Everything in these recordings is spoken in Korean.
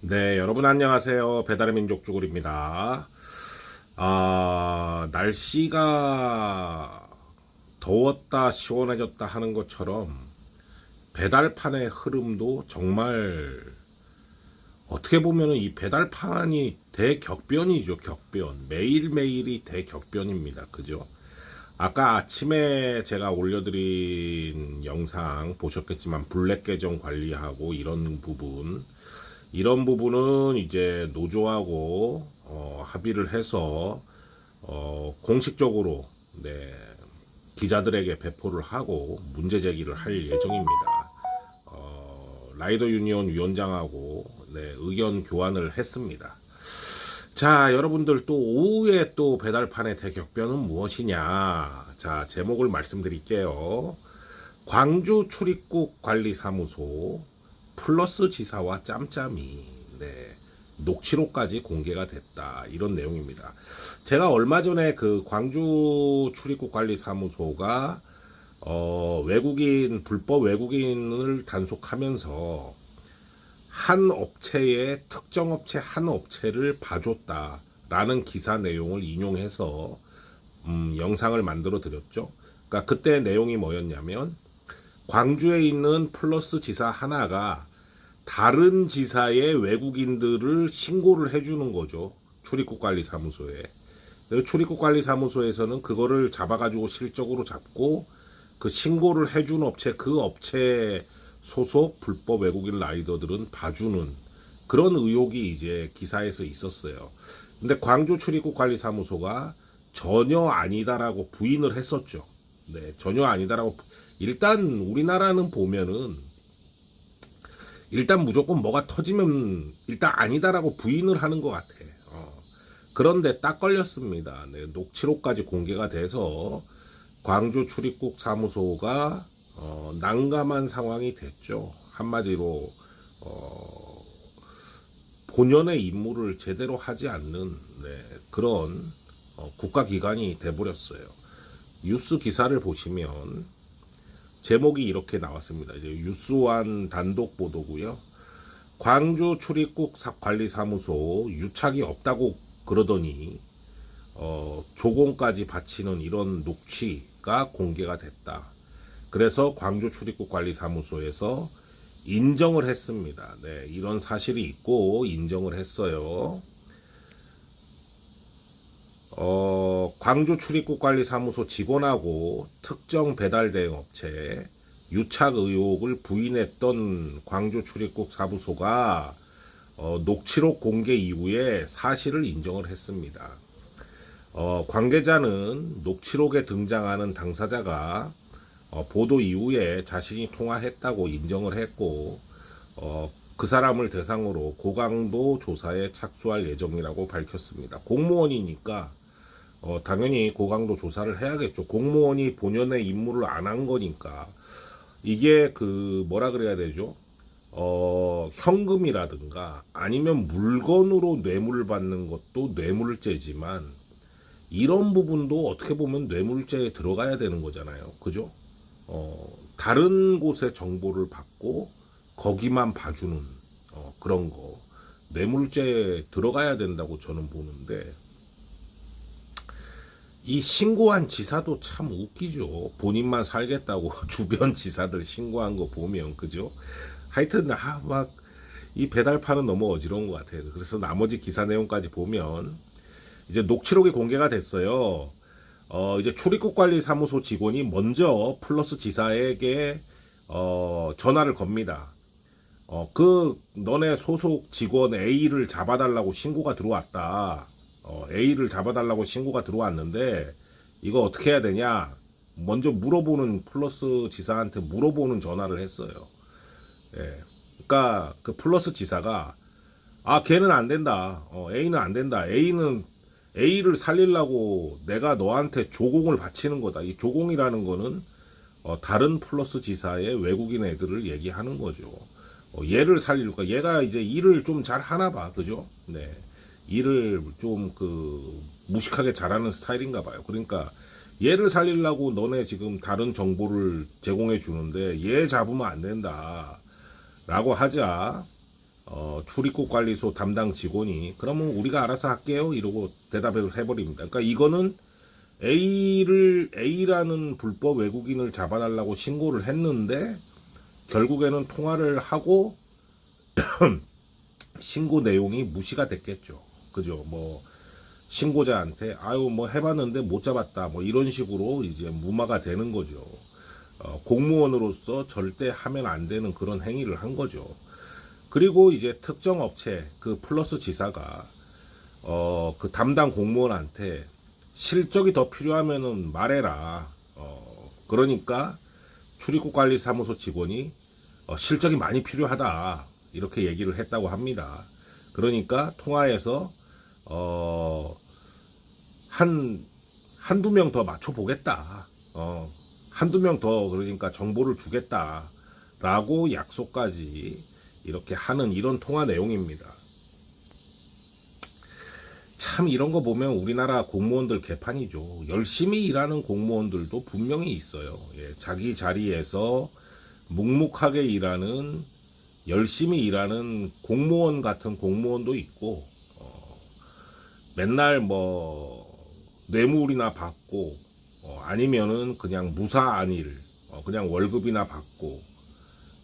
네, 여러분 안녕하세요. 배달의 민족 쭈구리입니다. 날씨가 더웠다 시원해졌다 하는 것처럼 배달판의 흐름도 정말 어떻게 보면 이 배달판이 대격변이죠. 격변. 매일매일이 대격변입니다. 그죠? 아까 아침에 제가 올려드린 영상 보셨겠지만 블랙 계정 관리하고 이런 부분은 이제 노조하고 합의를 해서 공식적으로 네, 기자들에게 배포를 하고 문제 제기를 할 예정입니다. 라이더 유니온 위원장하고 네, 의견 교환을 했습니다. 자, 여러분들 또 오후에 또 배달판의 대격변은 무엇이냐? 자, 제목을 말씀드릴게요. 광주 출입국 관리사무소 플러스 지사와 짬짬이 네, 녹취록까지 공개가 됐다. 이런 내용입니다. 제가 얼마 전에 그 광주 출입국 관리사무소가 불법 외국인을 단속하면서 한 업체의 특정 업체 한 업체를 봐줬다라는 기사 내용을 인용해서 영상을 만들어 드렸죠. 그러니까 그때 내용이 뭐였냐면 광주에 있는 플러스 지사 하나가 다른 지사의 외국인들을 신고를 해주는 거죠. 출입국관리사무소에. 출입국관리사무소에서는 그거를 잡아가지고 실적으로 잡고 그 신고를 해준 업체, 그 업체 소속 불법 외국인 라이더들은 봐주는 그런 의혹이 이제 기사에서 있었어요. 근데 광주 출입국관리사무소가 전혀 아니다라고 부인을 했었죠. 네, 전혀 아니다라고. 일단 우리나라는 보면은 일단 무조건 뭐가 터지면 일단 아니다라고 부인을 하는 것 같아. 그런데 딱 걸렸습니다. 네, 녹취록까지 공개가 돼서 광주 출입국 사무소가 난감한 상황이 됐죠. 한마디로 본연의 임무를 제대로 하지 않는 네, 그런 국가기관이 돼버렸어요. 뉴스 기사를 보시면 제목이 이렇게 나왔습니다. 이제 뉴스완 단독 보도고요. 광주 출입국 관리사무소 유착이 없다고 그러더니 조공까지 바치는 이런 녹취가 공개가 됐다. 그래서 광주 출입국 관리사무소에서 인정을 했습니다. 네, 이런 사실이 있고 인정을 했어요. 광주 출입국관리사무소 직원하고 특정 배달 대행 업체 유착 의혹을 부인했던 광주 출입국 사무소가 녹취록 공개 이후에 사실을 인정을 했습니다. 관계자는 녹취록에 등장하는 당사자가 보도 이후에 자신이 통화했다고 인정을 했고 그 사람을 대상으로 고강도 조사에 착수할 예정이라고 밝혔습니다. 공무원이니까 당연히 고강도 조사를 해야겠죠. 공무원이 본연의 임무를 안 한 거니까. 이게 그 뭐라 그래야 되죠? 현금이라든가 아니면 물건으로 뇌물을 받는 것도 뇌물죄지만 이런 부분도 어떻게 보면 뇌물죄에 들어가야 되는 거잖아요. 그죠? 다른 곳의 정보를 받고 거기만 봐주는 그런 거 뇌물죄에 들어가야 된다고 저는 보는데 이 신고한 지사도 참 웃기죠. 본인만 살겠다고 주변 지사들 신고한 거 보면 그죠? 하여튼 막 이 배달판은 너무 어지러운 것 같아요. 그래서 나머지 기사 내용까지 보면 이제 녹취록이 공개가 됐어요. 이제 출입국관리사무소 직원이 먼저 플러스 지사에게 전화를 겁니다. 너네 소속 직원 A를 잡아달라고 신고가 들어왔다. A를 잡아달라고 신고가 들어왔는데 이거 어떻게 해야 되냐? 먼저 물어보는 플러스 지사한테 물어보는 전화를 했어요. 예. 그러니까 그 플러스 지사가 걔는 안 된다. A는 안 된다. A를 살리려고 내가 너한테 조공을 바치는 거다. 이 조공이라는 거는 다른 플러스 지사의 외국인 애들을 얘기하는 거죠. 얘를 살릴까? 얘가 이제 일을 좀 잘 하나 봐. 그죠? 네. 일을 좀 무식하게 잘하는 스타일인가 봐요. 그러니까 얘를 살리려고 너네 지금 다른 정보를 제공해 주는데 얘 잡으면 안 된다. 라고 하자 출입국 관리소 담당 직원이 그러면 우리가 알아서 할게요 이러고 대답을 해버립니다. 그러니까 이거는 A라는 불법 외국인을 잡아달라고 신고를 했는데 결국에는 통화를 하고 신고 내용이 무시가 됐겠죠. 그죠? 뭐 신고자한테 아유 뭐 해봤는데 못 잡았다 뭐 이런 식으로 이제 무마가 되는 거죠. 공무원으로서 절대 하면 안 되는 그런 행위를 한 거죠. 그리고 이제 특정 업체 그 플러스 지사가 그 담당 공무원한테 실적이 더 필요하면은 말해라. 그러니까 출입국 관리 사무소 직원이 실적이 많이 필요하다 이렇게 얘기를 했다고 합니다. 그러니까 통화에서 한두 명 더 맞춰 보겠다. 한두 명 더 그러니까 정보를 주겠다라고 약속까지 이렇게 하는 이런 통화 내용입니다. 참 이런 거 보면 우리나라 공무원들 개판이죠. 열심히 일하는 공무원들도 분명히 있어요. 예, 자기 자리에서 묵묵하게 일하는 열심히 일하는 공무원 같은 공무원도 있고 맨날 뭐 뇌물이나 받고 아니면은 그냥 무사한 일 그냥 월급이나 받고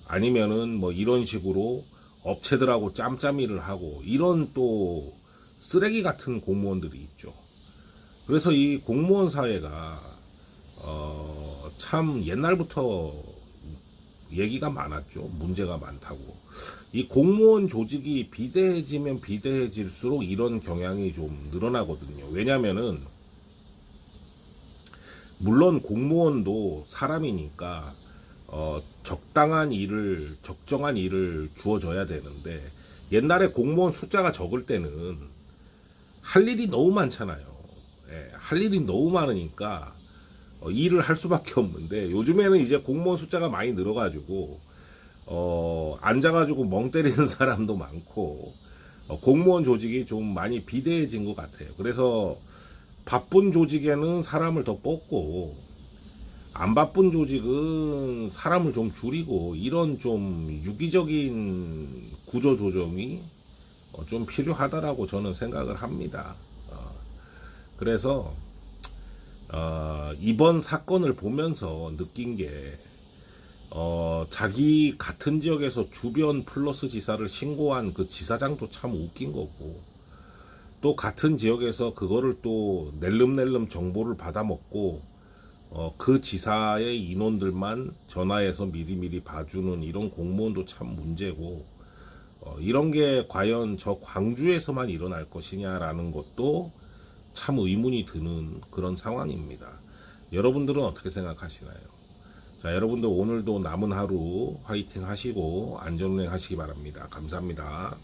아니면은 뭐 이런 식으로 업체들하고 짬짬이를 하고 이런 또 쓰레기 같은 공무원들이 있죠. 그래서 이 공무원 사회가 참 옛날부터 얘기가 많았죠. 문제가 많다고. 이 공무원 조직이 비대해지면 비대해질수록 이런 경향이 좀 늘어나거든요. 왜냐면은 물론 공무원도 사람이니까 적당한 일을 적정한 일을 주어져야 되는데 옛날에 공무원 숫자가 적을 때는 할 일이 너무 많잖아요. 예, 할 일이 너무 많으니까 일을 할 수밖에 없는데 요즘에는 이제 공무원 숫자가 많이 늘어가지고 앉아가지고 멍 때리는 사람도 많고 공무원 조직이 좀 많이 비대해진 것 같아요. 그래서 바쁜 조직에는 사람을 더 뽑고 안 바쁜 조직은 사람을 좀 줄이고 이런 좀 유기적인 구조 조정이 좀 필요하다라고 저는 생각을 합니다. 그래서 이번 사건을 보면서 느낀 게 자기 같은 지역에서 주변 플러스 지사를 신고한 그 지사장도 참 웃긴 거고 또 같은 지역에서 그거를 또 낼름낼름 정보를 받아먹고 그 지사의 인원들만 전화해서 미리미리 봐주는 이런 공무원도 참 문제고 이런 게 과연 저 광주에서만 일어날 것이냐라는 것도 참 의문이 드는 그런 상황입니다. 여러분들은 어떻게 생각하시나요? 자, 여러분들 오늘도 남은 하루 화이팅 하시고 안전운행 하시기 바랍니다. 감사합니다.